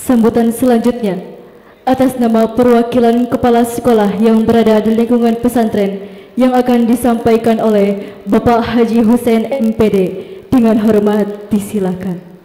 Sambutan selanjutnya, atas nama perwakilan kepala sekolah yang berada di lingkungan pesantren yang akan disampaikan oleh Bapak Haji Hussein MPD, dengan hormat disilakan.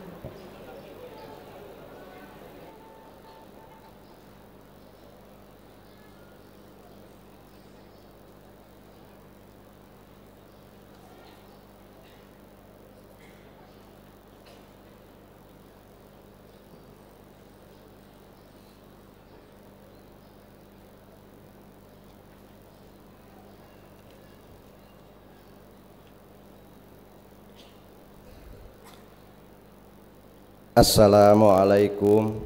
Assalamualaikum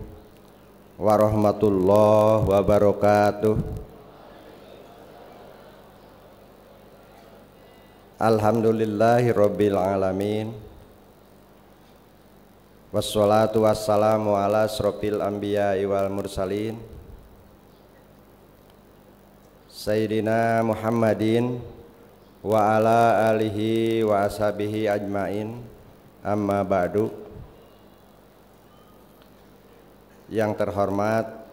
warahmatullahi wabarakatuh. Alhamdulillahirabbil alamin. Wassalatu wassalamu ala asrofil anbiya'i wal mursalin Sayyidina Muhammadin wa ala alihi wa ashabihi ajmain. Amma ba'du. Yang terhormat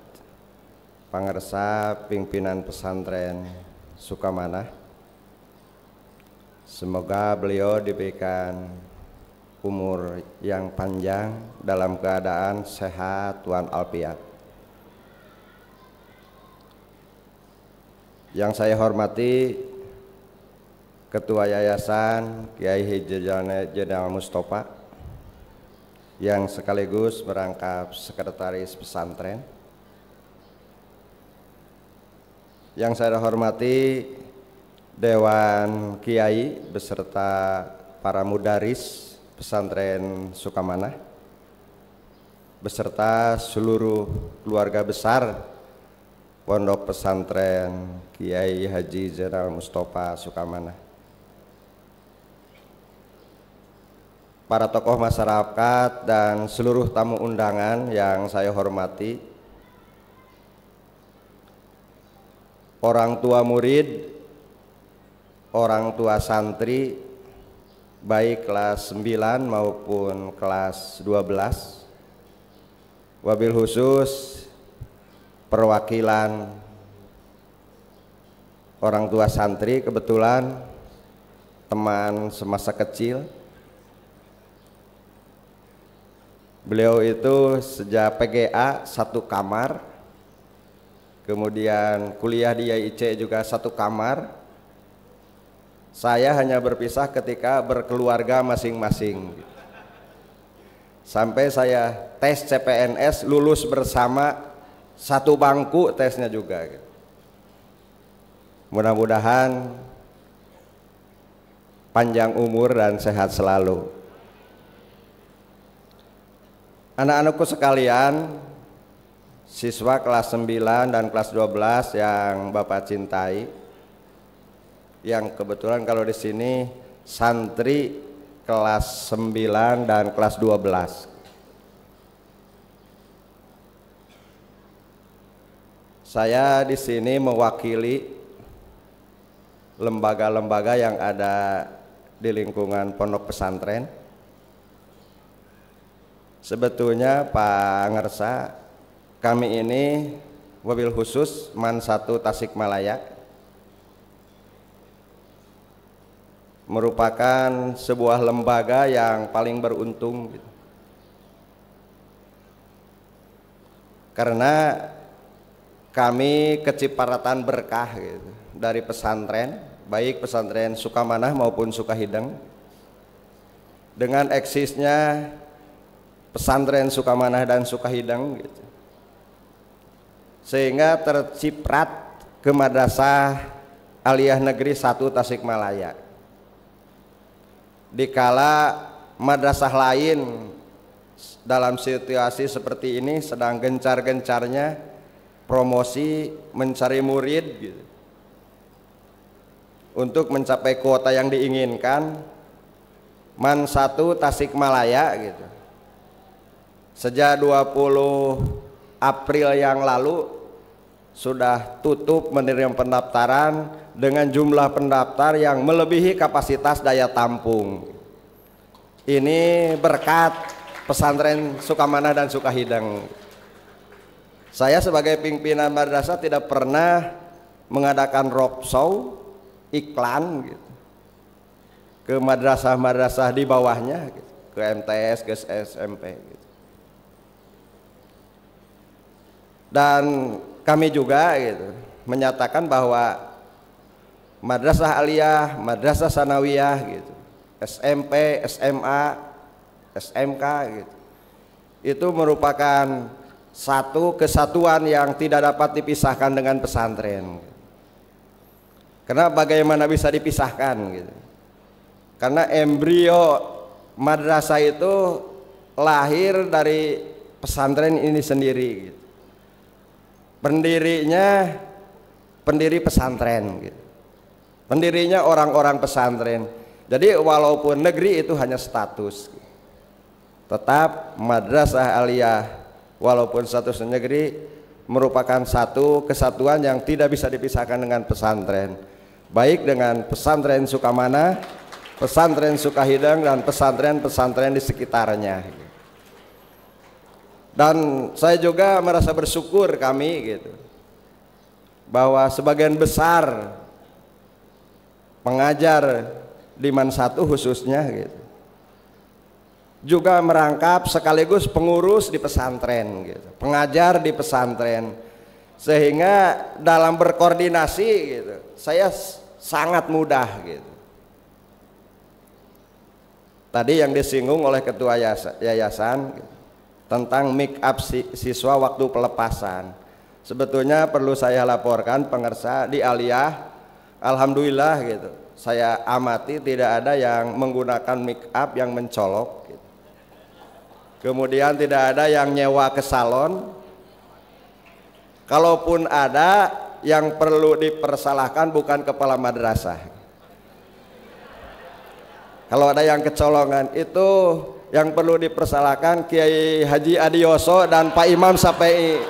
pangarsa pimpinan pesantren Sukamanah, semoga beliau diberikan umur yang panjang dalam keadaan sehat walafiat. Yang saya hormati Ketua Yayasan Kiai Haji Jenderal Mustofa, yang sekaligus merangkap sekretaris pesantren. Yang saya hormati Dewan Kiai beserta para mudaris pesantren Sukamanah, beserta seluruh keluarga besar Pondok Pesantren Kiai Haji Jenderal Mustofa Sukamanah, para tokoh masyarakat dan seluruh tamu undangan yang saya hormati, orang tua murid, orang tua santri, baik kelas 9 maupun kelas 12, wabil khusus perwakilan orang tua santri, kebetulan teman semasa kecil. Beliau itu sejak PGA satu kamar, kemudian kuliah di IAIC juga satu kamar. Saya hanya berpisah ketika berkeluarga masing-masing. Sampai saya tes CPNS lulus bersama, satu bangku tesnya juga. Mudah-mudahan panjang umur dan sehat selalu. Anak-anakku sekalian, siswa kelas 9 dan kelas 12 yang Bapak cintai, yang kebetulan kalau di sini santri kelas 9 dan kelas 12. Saya di sini mewakili lembaga-lembaga yang ada di lingkungan pondok pesantren. Sebetulnya Pak Ngersa, kami ini wabil khusus MAN 1 Tasikmalaya merupakan sebuah lembaga yang paling beruntung gitu. Karena kami kecipratan berkah gitu, dari pesantren, baik pesantren Sukamanah maupun Sukahideng, dengan eksisnya pesantren Sukamanah dan Sukahideng gitu, sehingga terciprat ke Madrasah Aliyah Negeri 1 Tasikmalaya. Dikala madrasah lain dalam situasi seperti ini sedang gencar-gencarnya promosi mencari murid gitu, untuk mencapai kuota yang diinginkan, MAN 1 Tasikmalaya gitu, sejak 20 April yang lalu sudah tutup menerima pendaftaran dengan jumlah pendaftar yang melebihi kapasitas daya tampung. Ini berkat pesantren Sukamanah dan Sukahideng. Saya sebagai pimpinan madrasah tidak pernah mengadakan roadshow, iklan gitu, ke madrasah-madrasah di bawahnya gitu, ke MTS, ke SMP gitu. Dan kami juga gitu menyatakan bahwa madrasah aliyah, madrasah sanawiyah gitu, SMP, SMA, SMK gitu, itu merupakan satu kesatuan yang tidak dapat dipisahkan dengan pesantren. Karena bagaimana bisa dipisahkan gitu? Karena embrio madrasah itu lahir dari pesantren ini sendiri gitu. Pendirinya pendiri pesantren gitu. Pendirinya orang-orang pesantren. Jadi walaupun negeri itu hanya status, tetap madrasah aliyah walaupun status negeri merupakan satu kesatuan yang tidak bisa dipisahkan dengan pesantren, baik dengan pesantren Sukamana, pesantren Sukahideng, dan pesantren-pesantren di sekitarnya. Dan saya juga merasa bersyukur kami gitu, bahwa sebagian besar pengajar di Man 1 khususnya gitu, juga merangkap sekaligus pengurus di pesantren gitu, pengajar di pesantren, sehingga dalam berkoordinasi gitu saya sangat mudah gitu. Tadi yang disinggung oleh ketua yayasan gitu, tentang make up siswa waktu pelepasan, sebetulnya perlu saya laporkan pengersa di aliyah, alhamdulillah gitu, saya amati tidak ada yang menggunakan make up yang mencolok gitu. Kemudian tidak ada yang nyewa ke salon. Kalaupun ada, yang perlu dipersalahkan bukan kepala madrasah. Kalau ada yang kecolongan, itu yang perlu dipersalahkan Kiai Haji Adioso dan Pak Imam Sapei.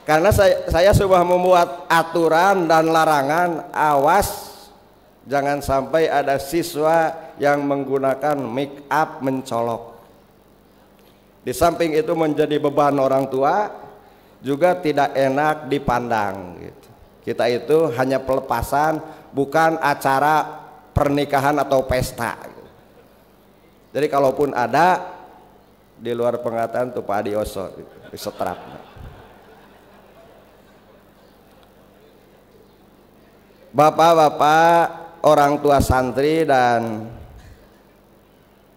Karena saya sudah membuat aturan dan larangan, awas jangan sampai ada siswa yang menggunakan make up mencolok. Di samping itu menjadi beban orang tua, juga tidak enak dipandang gitu. Kita itu hanya pelepasan, bukan acara pernikahan atau pesta gitu. Jadi kalaupun ada di luar pengetahuan tuh Pak Adioso gitu, disetrap. Bapak-bapak, orang tua santri dan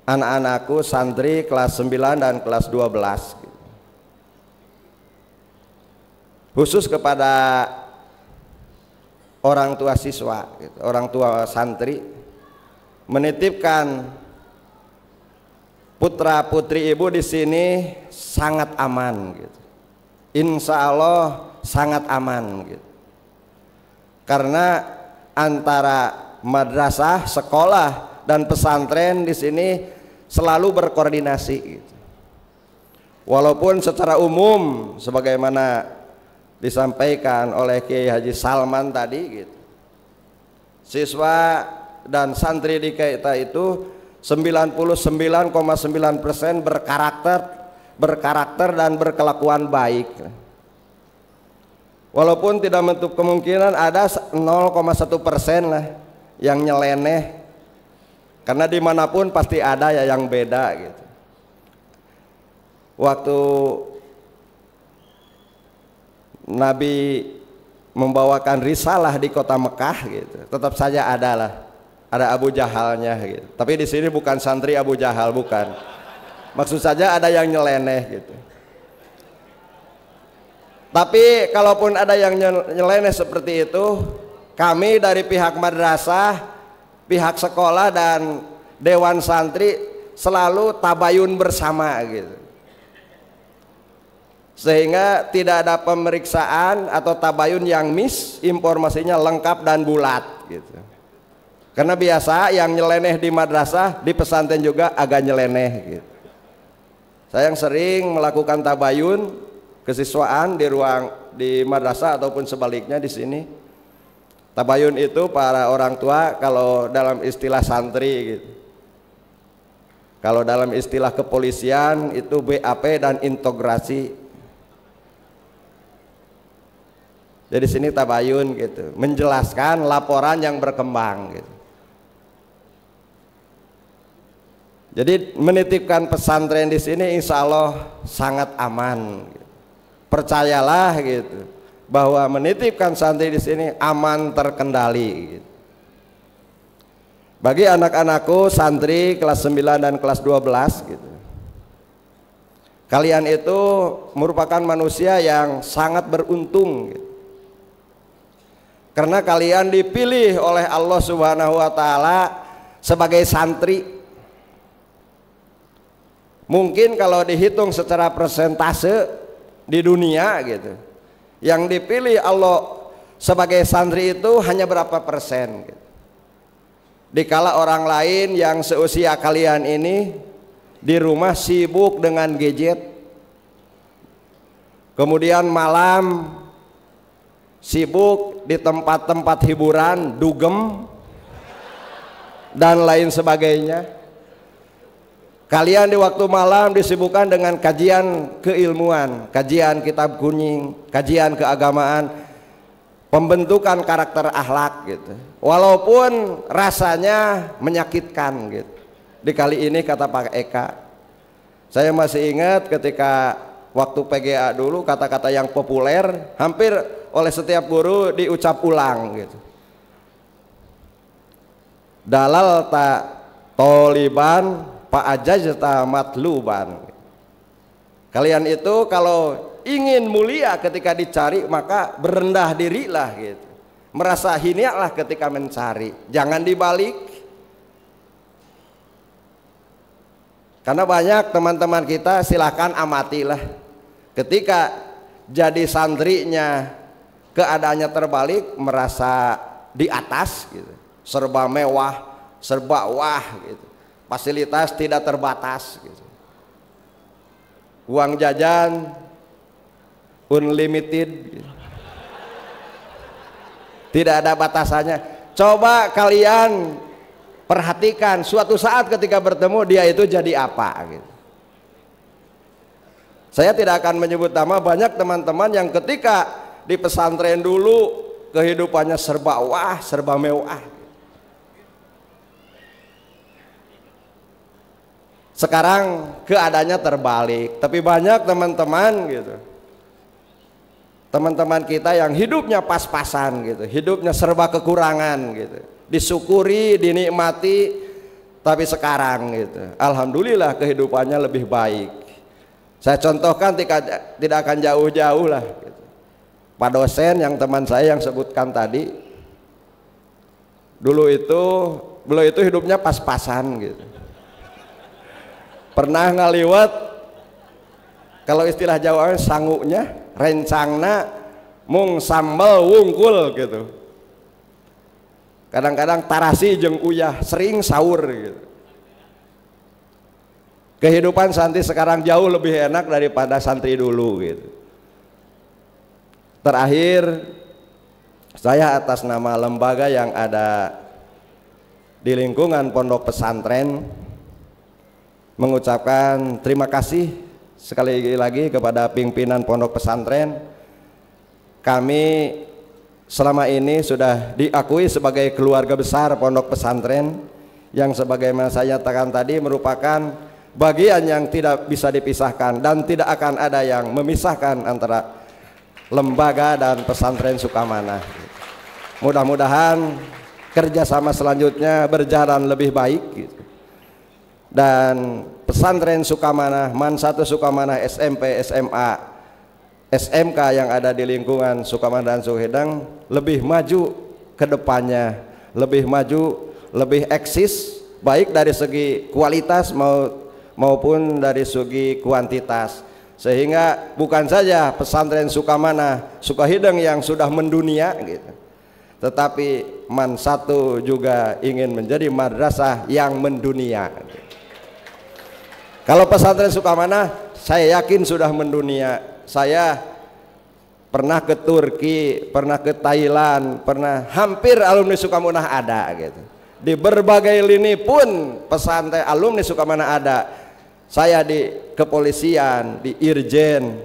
anak-anakku santri kelas 9 dan kelas 12 gitu. Khusus kepada orang tua siswa gitu, orang tua santri, menitipkan putra putri ibu di sini sangat aman gitu. Insya Allah sangat aman gitu. Karena antara madrasah, sekolah, dan pesantren di sini selalu berkoordinasi gitu. Walaupun secara umum sebagaimana disampaikan oleh Kiai Haji Salman tadi gitu, siswa dan santri di kita itu 99,9% berkarakter dan berkelakuan baik. Walaupun tidak menutup kemungkinan ada 0,1% lah yang nyeleneh, karena dimanapun pasti ada ya yang beda gitu. Waktu Nabi membawakan risalah di kota Mekah gitu, tetap saja ada Abu Jahalnya gitu. Tapi di sini bukan santri Abu Jahal, bukan. Maksud saja ada yang nyeleneh gitu. Tapi kalaupun ada yang nyeleneh seperti itu, kami dari pihak madrasah, pihak sekolah, dan dewan santri selalu tabayun bersama gitu, sehingga tidak ada pemeriksaan atau tabayun yang miss, informasinya lengkap dan bulat gitu. Karena biasa yang nyeleneh di madrasah, di pesantren juga agak nyeleneh gitu. Saya yang sering melakukan tabayun kesiswaan di madrasah ataupun sebaliknya di sini. Tabayun itu para orang tua kalau dalam istilah santri gitu, Kalau dalam istilah kepolisian itu BAP dan integrasi. Jadi sini tabayun gitu, menjelaskan laporan yang berkembang gitu. Jadi menitipkan pesantren di sini insya Allah sangat aman. Percayalah gitu, bahwa menitipkan santri di sini aman terkendali. Gitu. Bagi anak-anakku santri kelas 9 dan kelas 12 gitu. Kalian itu merupakan manusia yang sangat beruntung gitu. Karena kalian dipilih oleh Allah Subhanahu wa taala sebagai santri. Mungkin kalau dihitung secara persentase di dunia gitu, yang dipilih Allah sebagai santri itu hanya berapa persen gitu. Dikala orang lain yang seusia kalian ini di rumah sibuk dengan gadget, kemudian malam sibuk di tempat-tempat hiburan, dugem dan lain sebagainya. Kalian di waktu malam disibukkan dengan kajian keilmuan, kajian kitab kuning, kajian keagamaan, pembentukan karakter akhlak gitu. Walaupun rasanya menyakitkan gitu. Di kali ini kata Pak Eka, saya masih ingat ketika waktu PGA dulu kata-kata yang populer hampir oleh setiap guru diucap ulang gitu. Dalal tak toliban Pak ajajta matluban. Kalian itu kalau ingin mulia ketika dicari maka berendah dirilah gitu. Merasa hinalah ketika mencari, jangan dibalik. Karena banyak teman-teman kita, silakan amatilah. Ketika jadi santrinya keadaannya terbalik, merasa di atas gitu. Serba mewah, serba wah gitu. Fasilitas tidak terbatas gitu. Uang jajan unlimited gitu. Tidak ada batasannya. Coba kalian perhatikan suatu saat ketika bertemu dia itu jadi apa gitu. Saya tidak akan menyebut nama, banyak teman-teman yang ketika di pesantren dulu kehidupannya serba wah, serba mewah. Sekarang keadaannya terbalik, tapi banyak teman-teman gitu. Teman-teman kita yang hidupnya pas-pasan gitu, hidupnya serba kekurangan gitu, disyukuri, dinikmati, tapi sekarang gitu, alhamdulillah kehidupannya lebih baik. Saya contohkan tidak akan jauh-jauh lah gitu. Pak dosen yang teman saya yang sebutkan tadi, dulu itu beliau itu hidupnya pas-pasan gitu, pernah ngaliwat, kalau istilah Jawa sangunya rencangna mung sambal wungkul gitu. Kadang-kadang tarasi jeung uyah, sering sahur gitu. Kehidupan santri sekarang jauh lebih enak daripada santri dulu gitu. Terakhir, saya atas nama lembaga yang ada di lingkungan pondok pesantren mengucapkan terima kasih sekali lagi kepada pimpinan pondok pesantren. Kami selama ini sudah diakui sebagai keluarga besar pondok pesantren yang sebagaimana saya katakan tadi merupakan bagian yang tidak bisa dipisahkan dan tidak akan ada yang memisahkan antara lembaga dan pesantren Sukamana. Mudah-mudahan kerjasama selanjutnya berjalan lebih baik gitu. Dan pesantren Sukamana, Man 1 Sukamana, SMP, SMA, SMK yang ada di lingkungan Sukamana dan Suhedang lebih maju ke depannya, lebih maju, lebih eksis, baik dari segi kualitas maupun dari segi kuantitas. Sehingga bukan saja pesantren Sukamana, Sukahideng yang sudah mendunia gitu, tetapi Man 1 juga ingin menjadi madrasah yang mendunia. Kalau pesantren Sukamana saya yakin sudah mendunia. Saya pernah ke Turki, pernah ke Thailand, pernah hampir alumni Sukamana ada gitu. di berbagai lini pun pesantren alumni Sukamana ada. Saya di kepolisian, di Irjen,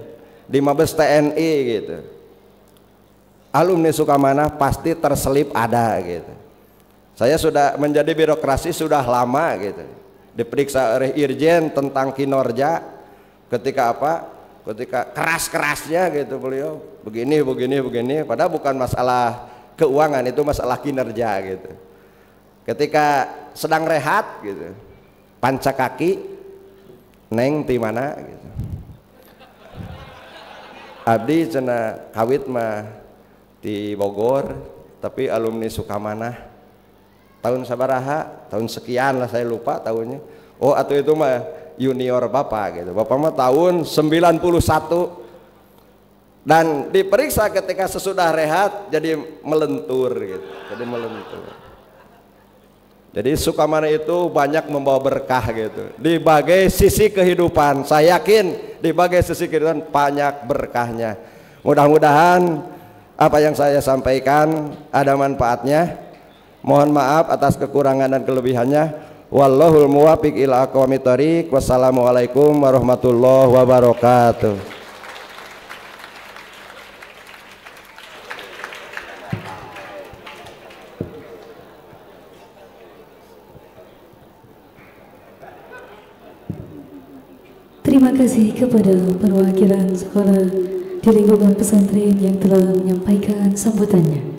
di Mabes TNI gitu. Alumni Sukamana pasti terselip ada gitu. Saya sudah menjadi birokrasi sudah lama gitu. Diperiksa oleh Irjen tentang kinerja ketika apa? Ketika keras-kerasnya gitu beliau. Begini. Padahal bukan masalah keuangan, itu masalah kinerja gitu. Ketika sedang rehat gitu, panca kaki, neng di mana gitu. Abdi cenah kawit mah di Bogor, tapi alumni Sukamana. Tahun sabaraha? Tahun sekian lah saya lupa tahunnya. Oh, atau itu mah junior Bapak gitu. Bapak mah tahun 91. Dan diperiksa ketika sesudah rehat jadi melentur gitu. Jadi melentur. Jadi Sukamana itu banyak membawa berkah gitu. Di bagai sisi kehidupan, saya yakin di bagai sisi kehidupan banyak berkahnya. Mudah-mudahan apa yang saya sampaikan ada manfaatnya. Mohon maaf atas kekurangan dan kelebihannya. Wallahul muwaffiq ila aqwamit thoriq. Wassalamualaikum warahmatullahi wabarakatuh. Terima kasih kepada perwakilan sekolah di lingkungan pesantren yang telah menyampaikan sambutannya.